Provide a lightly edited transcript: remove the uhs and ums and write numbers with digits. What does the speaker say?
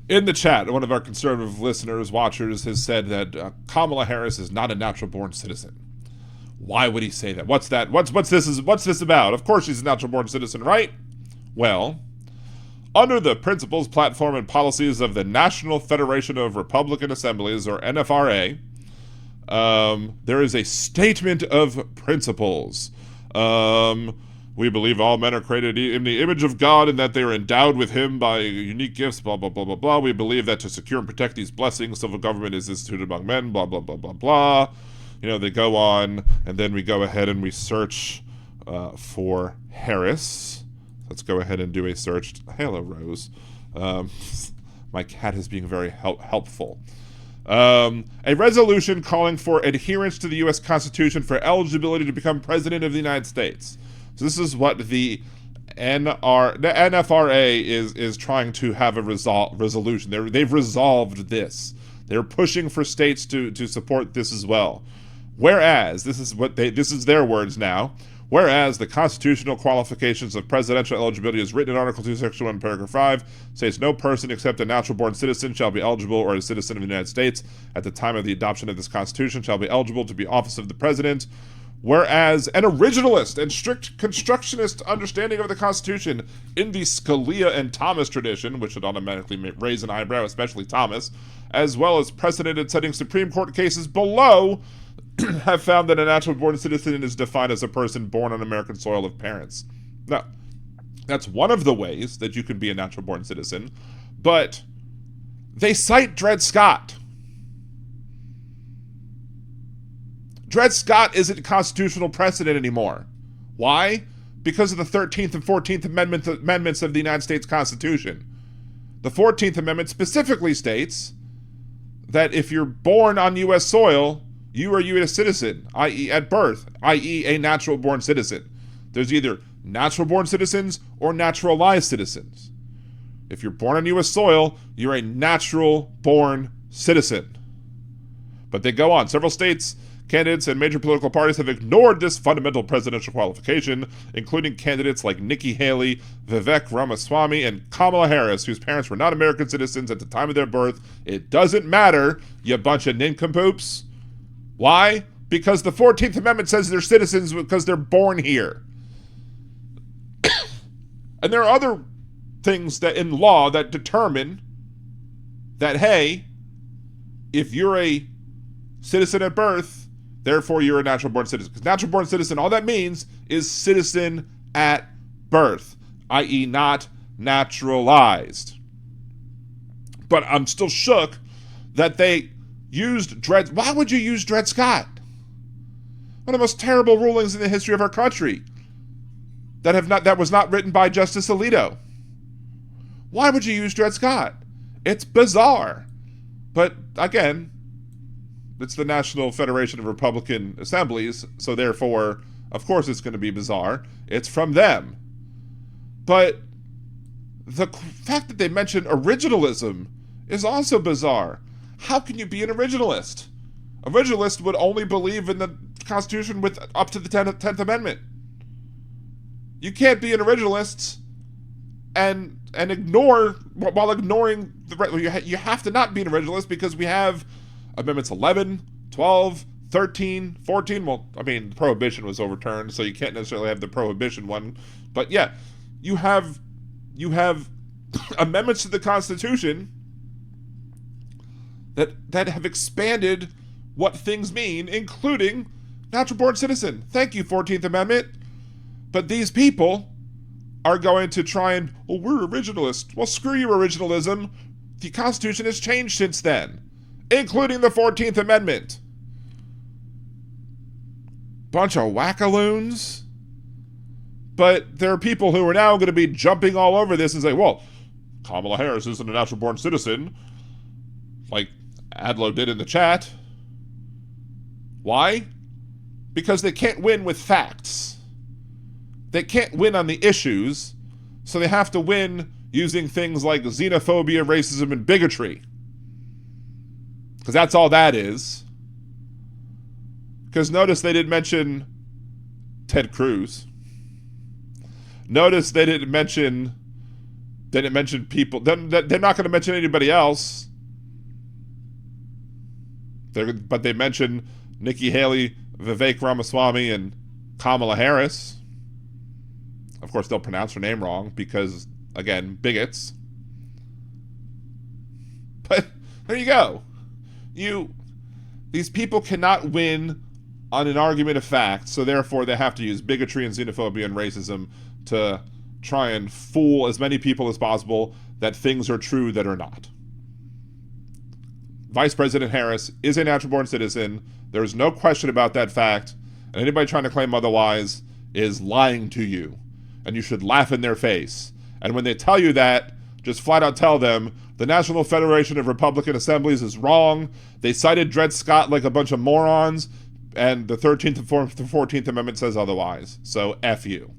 In the chat, one of our conservative listeners, watchers, has said that Kamala Harris is not a natural-born citizen. Why would he say that? What's that? What's this about? Of course she's a natural-born citizen, right? Well, under the principles, platform, and policies of the National Federation of Republican Assemblies, or NFRA, there is a statement of principles. We believe all men are created in the image of God and that they are endowed with him by unique gifts, blah, blah, blah, blah, blah. We believe that to secure and protect these blessings, civil government is instituted among men, blah, blah, blah, blah, blah. You know, they go on, and then we go ahead and we search for Harris. Let's go ahead and do a search. Hello, Rose. My cat is being very helpful. A resolution calling for adherence to the U.S. Constitution for eligibility to become president of the United States. So this is what the NFRA is trying to have a resolution. They've resolved this. They're pushing for states to support this as well. Whereas, this is their words now, whereas the constitutional qualifications of presidential eligibility is written in Article 2, Section 1, Paragraph 5, states no person except a natural-born citizen shall be eligible, or a citizen of the United States at the time of the adoption of this Constitution shall be eligible to be office of the president. Whereas an originalist and strict constructionist understanding of the Constitution in the Scalia and Thomas tradition, which should automatically raise an eyebrow, especially Thomas, as well as precedent-setting Supreme Court cases below, have found that a natural-born citizen is defined as a person born on American soil of parents. Now, that's one of the ways that you can be a natural-born citizen, but they cite Dredd Scott. Dredd Scott isn't constitutional precedent anymore. Why? Because of the 13th and 14th Amendments of the United States Constitution. The 14th Amendment specifically states that if you're born on U.S. soil, you are a U.S. citizen, i.e. at birth, i.e. a natural-born citizen. There's either natural-born citizens or naturalized citizens. If you're born on U.S. soil, you're a natural-born citizen. But they go on. Several states, candidates, and major political parties have ignored this fundamental presidential qualification, including candidates like Nikki Haley, Vivek Ramaswamy, and Kamala Harris, whose parents were not American citizens at the time of their birth. It doesn't matter, you bunch of nincompoops. Why? Because the 14th Amendment says they're citizens because they're born here. And there are other things that in law that determine that, hey, if you're a citizen at birth, therefore you're a natural-born citizen. Because natural-born citizen, all that means is citizen at birth, i.e. not naturalized. But I'm still shook that they used Dredd. Why would you use Dredd Scott? One of the most terrible rulings in the history of our country that was not written by Justice Alito. Why would you use Dredd Scott? It's bizarre. But again, it's the National Federation of Republican Assemblies, so therefore, of course it's going to be bizarre. It's from them. But the fact that they mention originalism is also bizarre. How can you be an originalist? Originalist would only believe in the Constitution with up to the 10th Amendment. You can't be an originalist and ignore, while ignoring you have to not be an originalist because we have Amendments 11, 12, 13, 14. Well, I mean, Prohibition was overturned, so you can't necessarily have the Prohibition one. But yeah, you have amendments to the Constitution that have expanded what things mean, including natural-born citizen. Thank you, 14th Amendment. But these people are going to try and, well, we're originalists. Well, screw your originalism. The Constitution has changed since then, including the 14th Amendment. Bunch of wackaloons. But there are people who are now going to be jumping all over this and say, well, Kamala Harris isn't a natural-born citizen, like Adlo did in the chat. Why? Because they can't win with facts. They can't win on the issues, so they have to win using things like xenophobia, racism, and bigotry. Because that's all that is. Because notice they didn't mention Ted Cruz. Notice they didn't mention They didn't mention people. They're not going to mention anybody else. But they mentioned Nikki Haley, Vivek Ramaswamy, and Kamala Harris. Of course, they'll pronounce her name wrong because, again, bigots. But there you go. These people cannot win on an argument of fact, so therefore they have to use bigotry and xenophobia and racism to try and fool as many people as possible that things are true that are not. Vice President Harris is a natural-born citizen. There is no question about that fact, and anybody trying to claim otherwise is lying to you, and you should laugh in their face. And when they tell you that, just flat out tell them the National Federation of Republican Assemblies is wrong. They cited Dredd Scott like a bunch of morons, and the 13th and 14th Amendment says otherwise. So F you.